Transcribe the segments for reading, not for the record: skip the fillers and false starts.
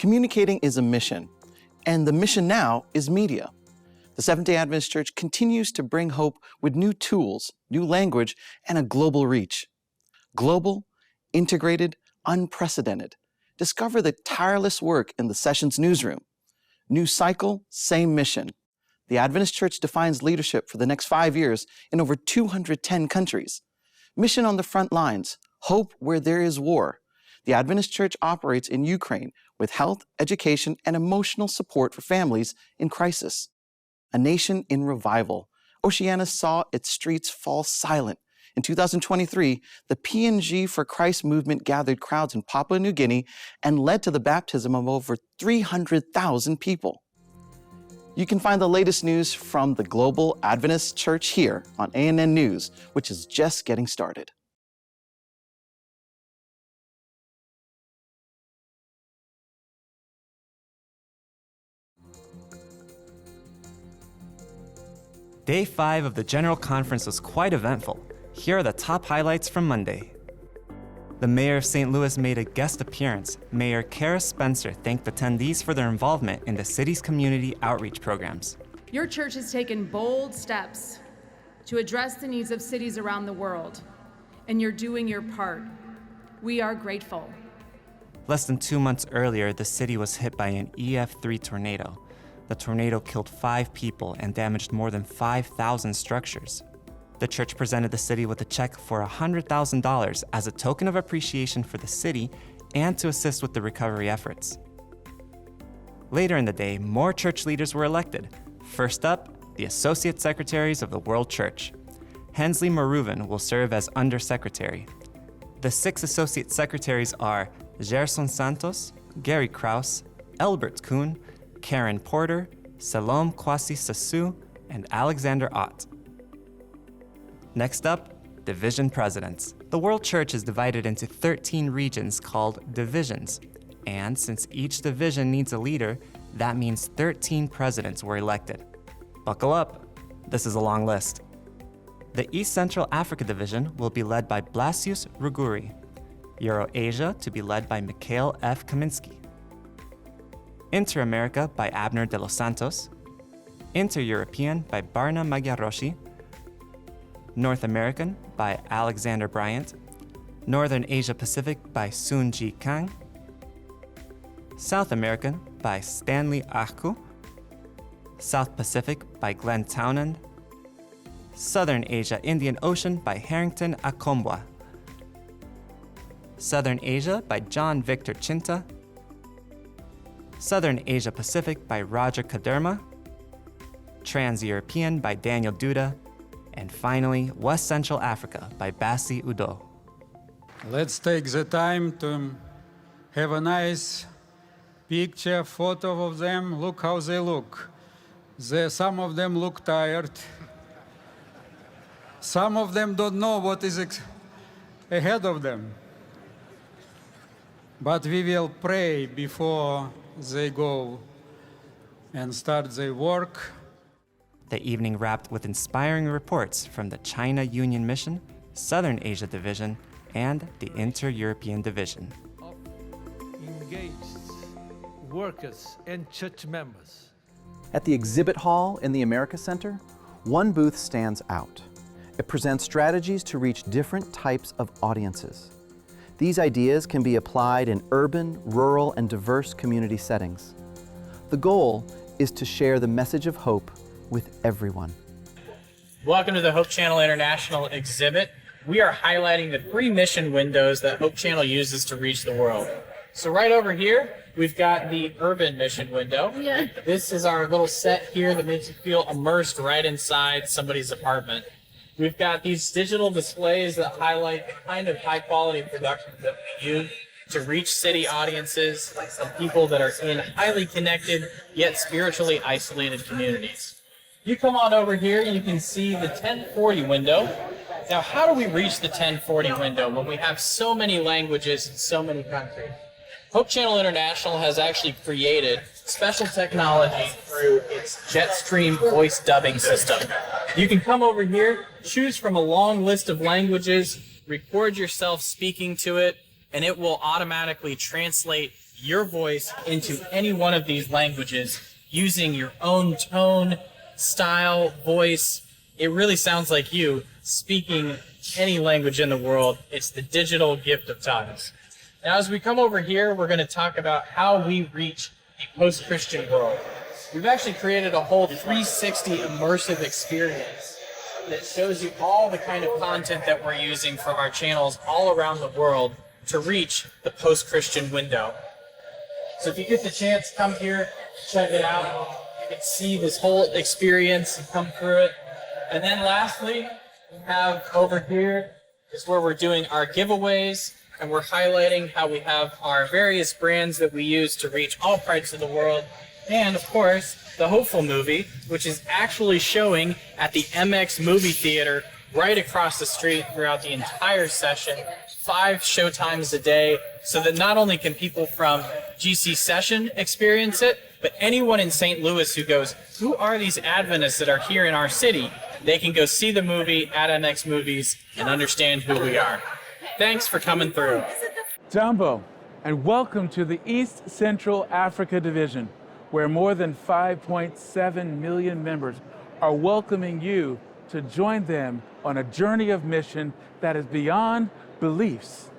Communicating is a mission, and the mission now is media. The Seventh-day Adventist Church continues to bring hope with new tools, new language, and a global reach. Global, integrated, unprecedented. Discover the tireless work in the Sessions newsroom. New cycle, same mission. The Adventist Church defines leadership for the next 5 years in over 210 countries. Mission on the front lines, hope where there is war. The Adventist Church operates in Ukraine with health, education, and emotional support for families in crisis. A nation in revival. Oceania saw its streets fall silent. In 2023, the P&G for Christ movement gathered crowds in Papua New Guinea and led to the baptism of over 300,000 people. You can find the latest news from the Global Adventist Church here on ANN News, which is just getting started. Day 5 of the General Conference was quite eventful. Here are the top highlights from Monday. The mayor of St. Louis made a guest appearance. Mayor Kara Spencer thanked attendees for their involvement in the city's community outreach programs. Your church has taken bold steps to address the needs of cities around the world, and you're doing your part. We are grateful. Less than 2 months earlier, the city was hit by an EF3 tornado. The tornado killed 5 people and damaged more than 5,000 structures. The church presented the city with a check for $100,000 as a token of appreciation for the city and to assist with the recovery efforts. Later in the day, more church leaders were elected. First up, the Associate Secretaries of the World Church. Hensley Maruvan will serve as Undersecretary. The 6 Associate Secretaries are Gerson Santos, Gary Kraus, Elbert Kuhn, Karen Porter, Salom Kwasi Sasu, and Alexander Ott. Next up, Division Presidents. The World Church is divided into 13 regions called divisions, and since each division needs a leader, that means 13 presidents were elected. Buckle up, this is a long list. The East Central Africa Division will be led by Blasius Ruguri, Euro-Asia to be led by Mikhail F. Kaminsky, Inter-America by Abner de los Santos, Inter-European by Barna Magyarosi, North American by Alexander Bryant, Northern Asia Pacific by Sun Ji Kang, South American by Stanley Achku, South Pacific by Glenn Townend, Southern Asia Indian Ocean by Harrington Akombwa, Southern Asia by John Victor Chinta, Southern Asia Pacific by Roger Kaderma, Trans-European by Daniel Duda, and finally, West Central Africa by Bassi Udo. Let's take the time to have a nice picture, photo of them. Look how they look. Some of them look tired. Some of them don't know what is ahead of them. But we will pray before they go and start their work. The evening wrapped with inspiring reports from the China Union Mission, Southern Asia Division, and the Inter-European Division. Engaged workers and church members. At the exhibit hall in the America Center, one booth stands out. It presents strategies to reach different types of audiences. These ideas can be applied in urban, rural, and diverse community settings. The goal is to share the message of hope with everyone. Welcome to the Hope Channel International exhibit. We are highlighting the 3 mission windows that Hope Channel uses to reach the world. So right over here, we've got the urban mission window. Yeah. This is our little set here that makes you feel immersed right inside somebody's apartment. We've got these digital displays that highlight the kind of high quality productions that we use to reach city audiences and people that are in highly connected yet spiritually isolated communities. You come on over here, you can see the 1040 window. Now, how do we reach the 1040 window when we have so many languages in so many countries? Hope Channel International has actually created special technology through its Jetstream voice dubbing system. You can come over here, choose from a long list of languages, record yourself speaking to it, and it will automatically translate your voice into any one of these languages using your own tone, style, voice. It really sounds like you speaking any language in the world. It's the digital gift of tongues. Now, as we come over here, we're going to talk about how we reach the post-Christian world. We've actually created a whole 360 immersive experience that shows you all the kind of content that we're using from our channels all around the world to reach the post-Christian window. So if you get the chance, come here, check it out. You can see this whole experience and come through it. And then lastly, we have over here is where we're doing our giveaways, and we're highlighting how we have our various brands that we use to reach all parts of the world. And of course, the Hopeful movie, which is actually showing at the MX movie theater right across the street throughout the entire session, 5 showtimes a day, so that not only can people from GC Session experience it, but anyone in St. Louis who goes, who are these Adventists that are here in our city? They can go see the movie at MX Movies and understand who we are. Thanks for coming through. Jambo, and welcome to the East Central Africa Division, where more than 5.7 million members are welcoming you to join them on a journey of mission that is beyond beliefs.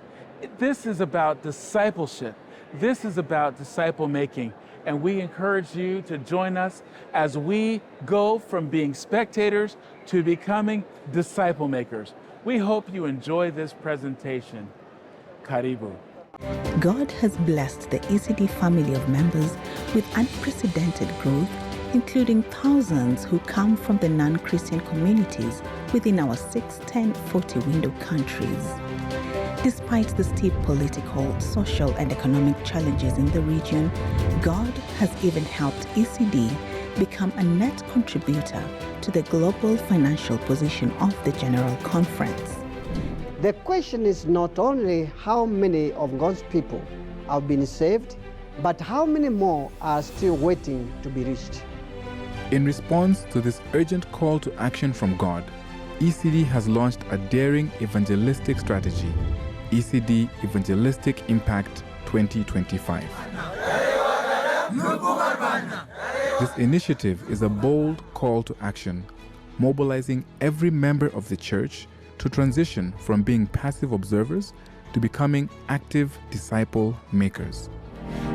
This is about discipleship. This is about disciple making. And we encourage you to join us as we go from being spectators to becoming disciple makers. We hope you enjoy this presentation. Karibu. God has blessed the ECD family of members with unprecedented growth, including thousands who come from the non-Christian communities within our 61040 window countries. Despite the steep political, social, and economic challenges in the region, God has even helped ECD become a net contributor to the global financial position of the General Conference. The question is not only how many of God's people have been saved, but how many more are still waiting to be reached. In response to this urgent call to action from God, ECD has launched a daring evangelistic strategy, ECD Evangelistic Impact 2025. This initiative is a bold call to action, mobilizing every member of the church to transition from being passive observers to becoming active disciple makers.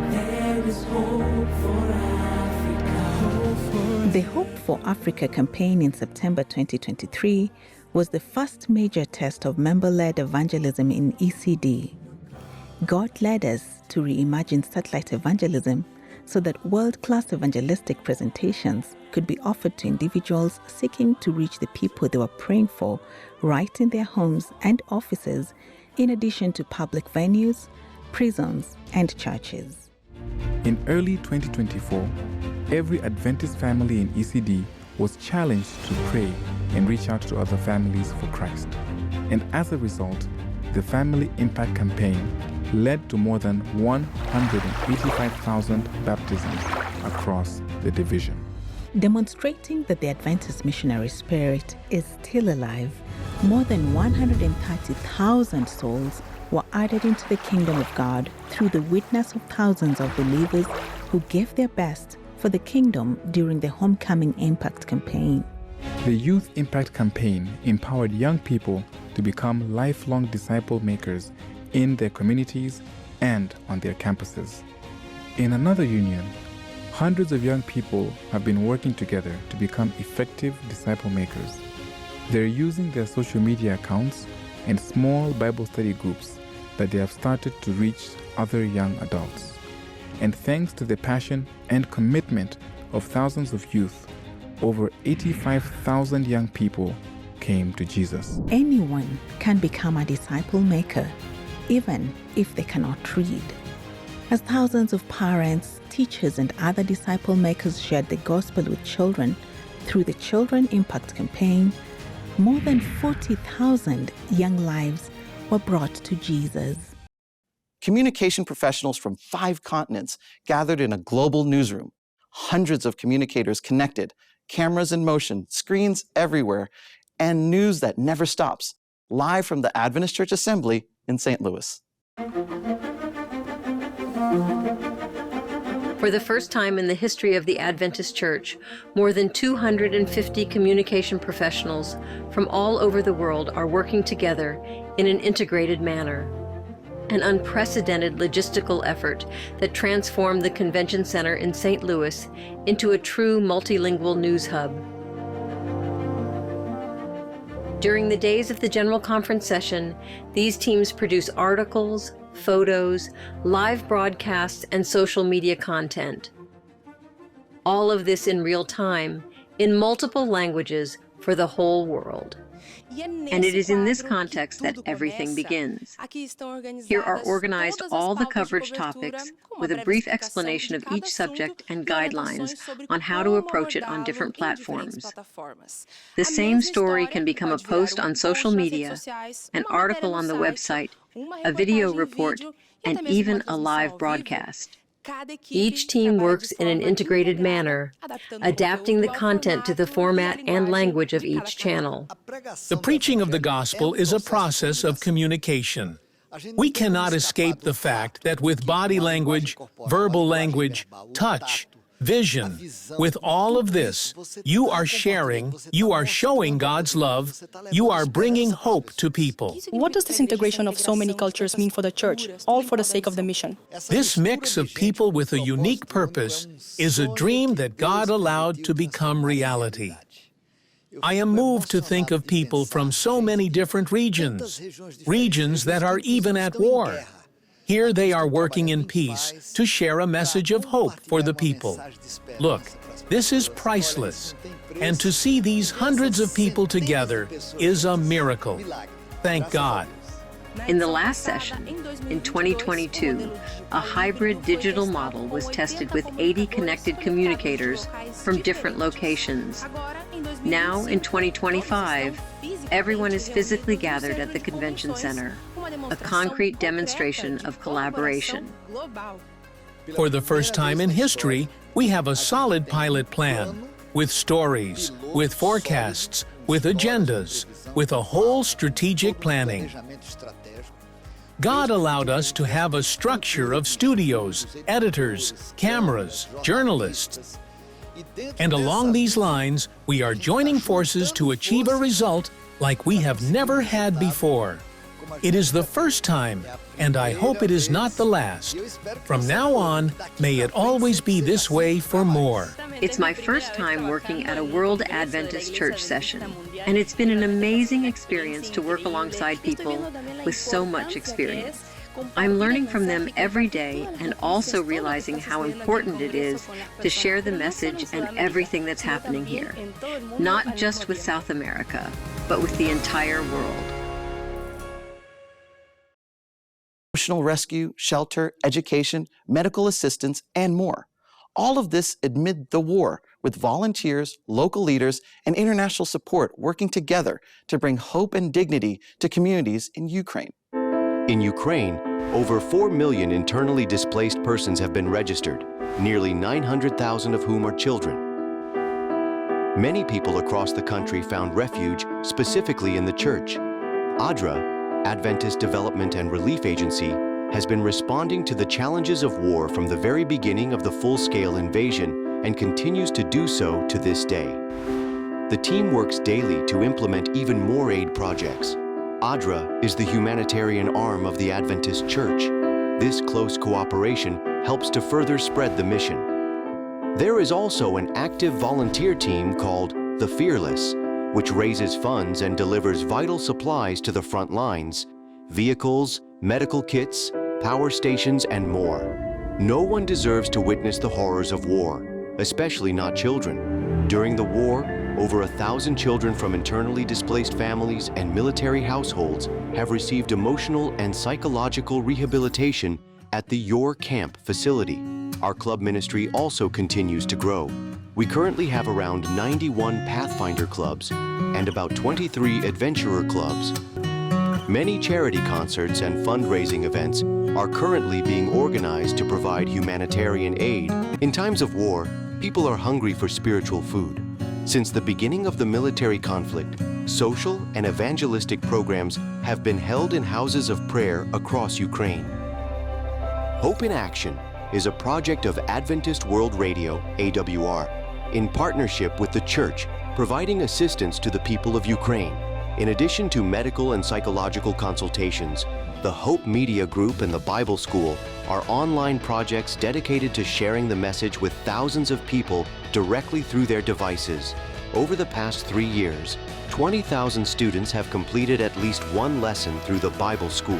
There is hope for Africa. The Hope for Africa campaign in September 2023 was the first major test of member-led evangelism in ECD. God led us to reimagine satellite evangelism so that world-class evangelistic presentations could be offered to individuals seeking to reach the people they were praying for right in their homes and offices, in addition to public venues, prisons, and churches. In early 2024, every Adventist family in ECD was challenged to pray and reach out to other families for Christ. And as a result, the Family Impact Campaign led to more than 185,000 baptisms across the division. Demonstrating that the Adventist missionary spirit is still alive, more than 130,000 souls were added into the kingdom of God through the witness of thousands of believers who gave their best for the kingdom during the Homecoming Impact Campaign. The Youth Impact Campaign empowered young people to become lifelong disciple makers in their communities and on their campuses. In another union, hundreds of young people have been working together to become effective disciple makers. They're using their social media accounts and small Bible study groups that they have started to reach other young adults. And thanks to the passion and commitment of thousands of youth, over 85,000 young people came to Jesus. Anyone can become a disciple maker, even if they cannot read. As thousands of parents, teachers, and other disciple makers shared the gospel with children through the Children Impact Campaign, more than 40,000 young lives were brought to Jesus. Communication professionals from 5 continents gathered in a global newsroom. Hundreds of communicators connected, cameras in motion, screens everywhere, and news that never stops, live from the Adventist Church Assembly in St. Louis. For the first time in the history of the Adventist Church, more than 250 communication professionals from all over the world are working together in an integrated manner. An unprecedented logistical effort that transformed the Convention Center in St. Louis into a true multilingual news hub. During the days of the General Conference session, these teams produce articles, photos, live broadcasts, and social media content. All of this in real time, in multiple languages for the whole world. And it is in this context that everything begins. Here are organized all the coverage topics with a brief explanation of each subject and guidelines on how to approach it on different platforms. The same story can become a post on social media, an article on the website, a video report, and even a live broadcast. Each team works in an integrated manner, adapting the content to the format and language of each channel. The preaching of the gospel is a process of communication. We cannot escape the fact that with body language, verbal language, touch, vision, with all of this, you are sharing, you are showing God's love, you are bringing hope to people. What does this integration of so many cultures mean for the church, all for the sake of the mission? This mix of people with a unique purpose is a dream that God allowed to become reality. I am moved to think of people from so many different regions that are even at war. Here they are working in peace to share a message of hope for the people. Look, this is priceless, and to see these hundreds of people together is a miracle. Thank God. In the last session, in 2022, a hybrid digital model was tested with 80 connected communicators from different locations. Now, in 2025, everyone is physically gathered at the Convention Center, a concrete demonstration of collaboration. For the first time in history, we have a solid pilot plan, with stories, with forecasts, with agendas, with a whole strategic planning. God allowed us to have a structure of studios, editors, cameras, journalists. And along these lines, we are joining forces to achieve a result like we have never had before. It is the first time, and I hope it is not the last. From now on, may it always be this way for more. It's my first time working at a World Adventist Church session, and it's been an amazing experience to work alongside people with so much experience. I'm learning from them every day and also realizing how important it is to share the message and everything that's happening here, not just with South America, but with the entire world. Emotional rescue, shelter, education, medical assistance, and more. All of this amid the war, with volunteers, local leaders, and international support working together to bring hope and dignity to communities in Ukraine. In Ukraine, over 4 million internally displaced persons have been registered, nearly 900,000 of whom are children. Many people across the country found refuge specifically in the church. ADRA, Adventist Development and Relief Agency, has been responding to the challenges of war from the very beginning of the full-scale invasion and continues to do so to this day. The team works daily to implement even more aid projects. ADRA is the humanitarian arm of the Adventist Church. This close cooperation helps to further spread the mission. There is also an active volunteer team called The Fearless, which raises funds and delivers vital supplies to the front lines, vehicles, medical kits, power stations, and more. No one deserves to witness the horrors of war, especially not children. During the war, over 1,000 children from internally displaced families and military households have received emotional and psychological rehabilitation at the Your Camp facility. Our club ministry also continues to grow. We currently have around 91 Pathfinder clubs and about 23 adventurer clubs. Many charity concerts and fundraising events are currently being organized to provide humanitarian aid. In times of war, people are hungry for spiritual food. Since the beginning of the military conflict, social and evangelistic programs have been held in houses of prayer across Ukraine. Hope in Action is a project of Adventist World Radio, AWR, in partnership with the Church, providing assistance to the people of Ukraine. In addition to medical and psychological consultations, the Hope Media Group and the Bible School are online projects dedicated to sharing the message with thousands of people directly through their devices. Over the past 3 years, 20,000 students have completed at least one lesson through the Bible School.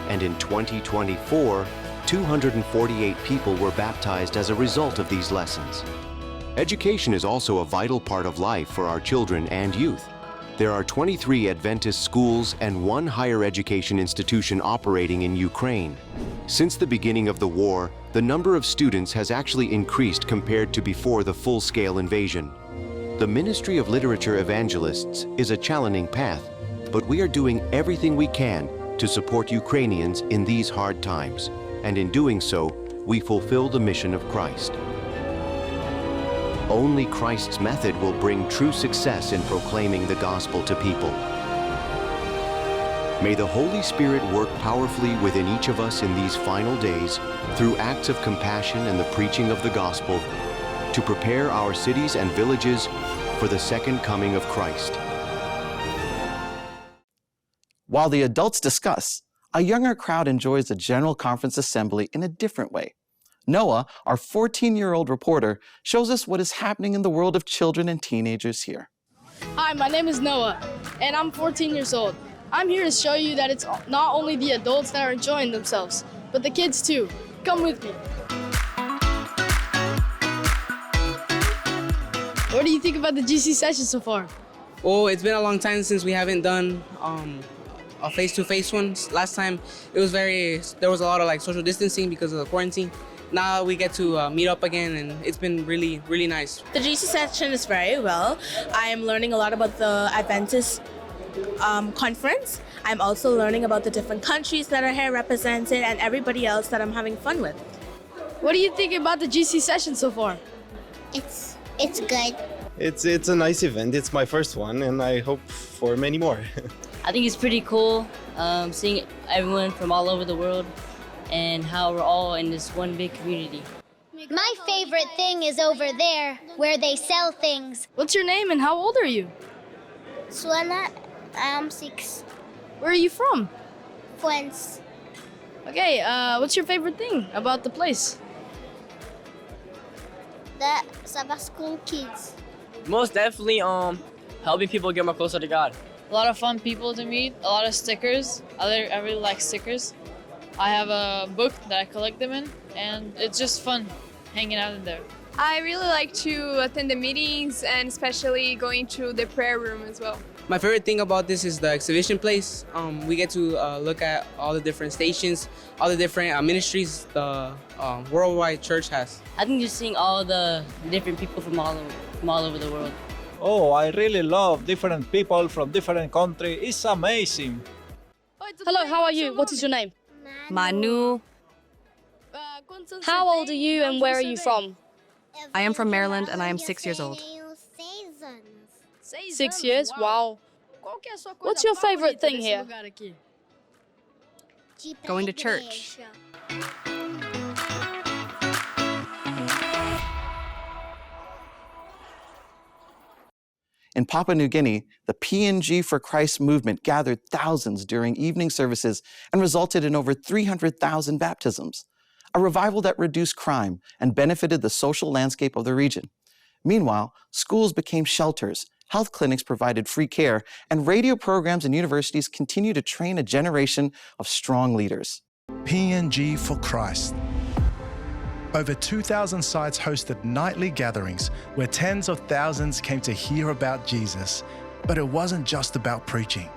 And in 2024, 248 people were baptized as a result of these lessons. Education is also a vital part of life for our children and youth. There are 23 Adventist schools and 1 higher education institution operating in Ukraine. Since the beginning of the war, the number of students has actually increased compared to before the full-scale invasion. The Ministry of Literature Evangelists is a challenging path, but we are doing everything we can to support Ukrainians in these hard times, and in doing so, we fulfill the mission of Christ. Only Christ's method will bring true success in proclaiming the gospel to people. May the Holy Spirit work powerfully within each of us in these final days through acts of compassion and the preaching of the gospel to prepare our cities and villages for the second coming of Christ. While the adults discuss, a younger crowd enjoys the General Conference Assembly in a different way. Noah, our 14-year-old reporter, shows us what is happening in the world of children and teenagers here. Hi, my name is Noah, and I'm 14 years old. I'm here to show you that it's not only the adults that are enjoying themselves, but the kids too. Come with me. What do you think about the GC session so far? Well, it's been a long time since we haven't done a face-to-face one. Last time there was a lot of social distancing because of the quarantine. Now we get to meet up again, and it's been really, really nice. The GC session is very well. I am learning a lot about the Adventist conference. I'm also learning about the different countries that are here represented and everybody else that I'm having fun with. What do you think about the GC session so far? It's good. It's a nice event. It's my first one, and I hope for many more. I think it's pretty cool seeing everyone from all over the world and how we're all in this one big community. My favorite thing is over there, where they sell things. What's your name and how old are you? Suana, I'm 6. Where are you from? Friends. Okay, what's your favorite thing about the place? The Sabbath School kids. Most definitely helping people get more closer to God. A lot of fun people to meet, a lot of stickers. I really like stickers. I have a book that I collect them in, and it's just fun hanging out in there. I really like to attend the meetings and especially going to the prayer room as well. My favorite thing about this is the exhibition place. We get to look at all the different stations, all the different ministries the worldwide church has. I think just seeing all the different people from all over the world. Oh, I really love different people from different countries. It's amazing. Hello, how are you? What is your name? Manu. How old are you and where are you from? I am from Maryland and I am 6 years old. 6 years? Wow. What's your favorite thing here? Going to church. In Papua New Guinea, the PNG for Christ movement gathered thousands during evening services and resulted in over 300,000 baptisms, a revival that reduced crime and benefited the social landscape of the region. Meanwhile, schools became shelters, health clinics provided free care, and radio programs and universities continue to train a generation of strong leaders. PNG for Christ. Over 2,000 sites hosted nightly gatherings where tens of thousands came to hear about Jesus. But it wasn't just about preaching.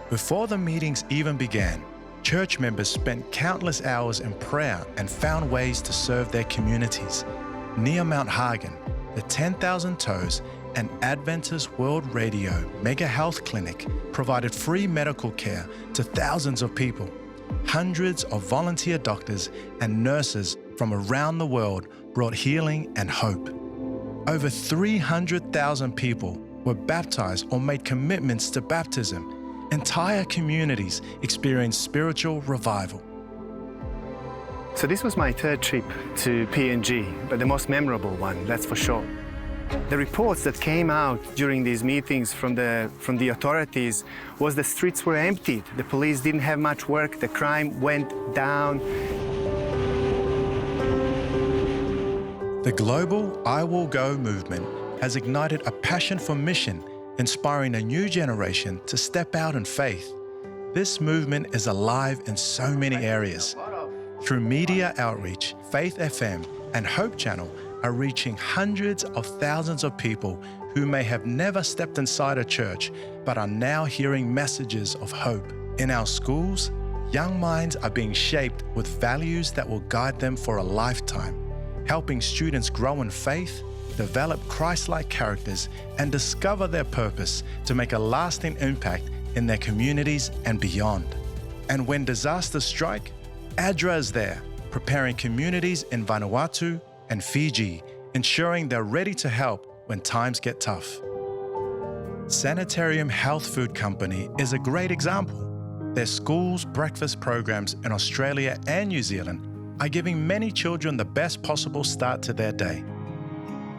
Before the meetings even began, church members spent countless hours in prayer and found ways to serve their communities. Near Mount Hagen, the 10,000 Toes and Adventist World Radio Mega Health Clinic provided free medical care to thousands of people. Hundreds of volunteer doctors and nurses from around the world brought healing and hope. Over 300,000 people were baptized or made commitments to baptism. Entire communities experienced spiritual revival. So this was my third trip to PNG, but the most memorable one, that's for sure. The reports that came out during these meetings from the authorities was the streets were emptied, the police didn't have much work, the crime went down. The global I Will Go movement has ignited a passion for mission, inspiring a new generation to step out in faith. This movement is alive in so many areas. Through media outreach, Faith FM and Hope Channel are reaching hundreds of thousands of people who may have never stepped inside a church but are now hearing messages of hope. In our schools, young minds are being shaped with values that will guide them for a lifetime, helping students grow in faith, develop Christ-like characters, and discover their purpose to make a lasting impact in their communities and beyond. And when disasters strike, ADRA is there, preparing communities in Vanuatu and Fiji, ensuring they're ready to help when times get tough. Sanitarium Health Food Company is a great example. Their schools' breakfast programs in Australia and New Zealand are giving many children the best possible start to their day.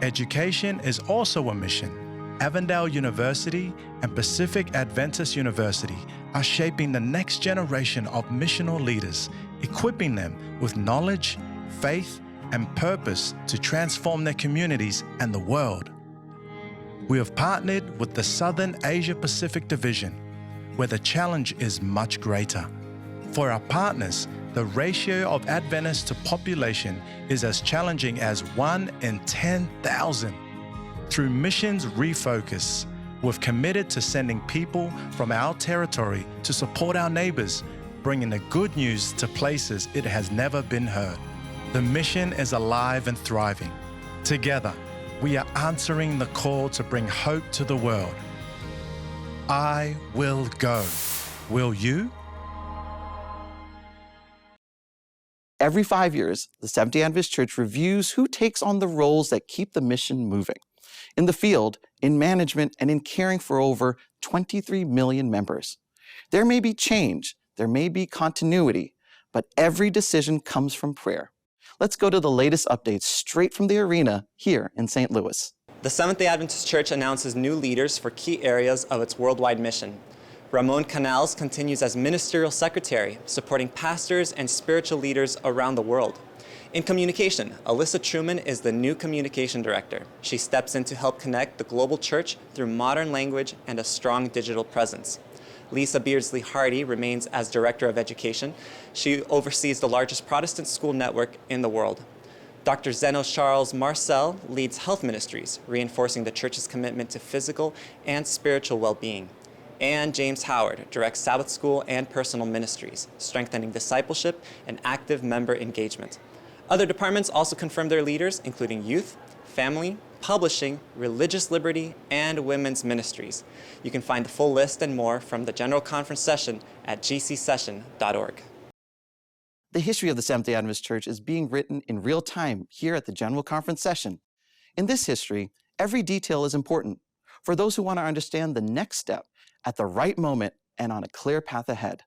Education is also a mission. Avondale University and Pacific Adventist University are shaping the next generation of missional leaders, equipping them with knowledge, faith, and purpose to transform their communities and the world. We have partnered with the Southern Asia Pacific Division, where the challenge is much greater. For our partners, the ratio of Adventists to population is as challenging as 1 in 10,000. Through Missions Refocus, we've committed to sending people from our territory to support our neighbours, bringing the good news to places it has never been heard. The mission is alive and thriving. Together, we are answering the call to bring hope to the world. I will go. Will you? Every 5 years, the Seventh-day Adventist Church reviews who takes on the roles that keep the mission moving. In the field, in management, and in caring for over 23 million members. There may be change, there may be continuity, but every decision comes from prayer. Let's go to the latest updates straight from the arena here in St. Louis. The Seventh-day Adventist Church announces new leaders for key areas of its worldwide mission. Ramon Canals continues as Ministerial Secretary, supporting pastors and spiritual leaders around the world. In communication, Alyssa Truman is the new Communication Director. She steps in to help connect the global church through modern language and a strong digital presence. Lisa Beardsley Hardy remains as Director of Education. She oversees the largest Protestant school network in the world. Dr. Zeno Charles Marcel leads Health Ministries, reinforcing the church's commitment to physical and spiritual well-being. And James Howard directs Sabbath School and Personal Ministries, strengthening discipleship and active member engagement. Other departments also confirm their leaders, including youth, family, publishing, religious liberty, and women's ministries. You can find the full list and more from the General Conference session at gcsession.org. The history of the Seventh-day Adventist Church is being written in real time here at the General Conference session. In this history, every detail is important for those who want to understand the next step at the right moment and on a clear path ahead.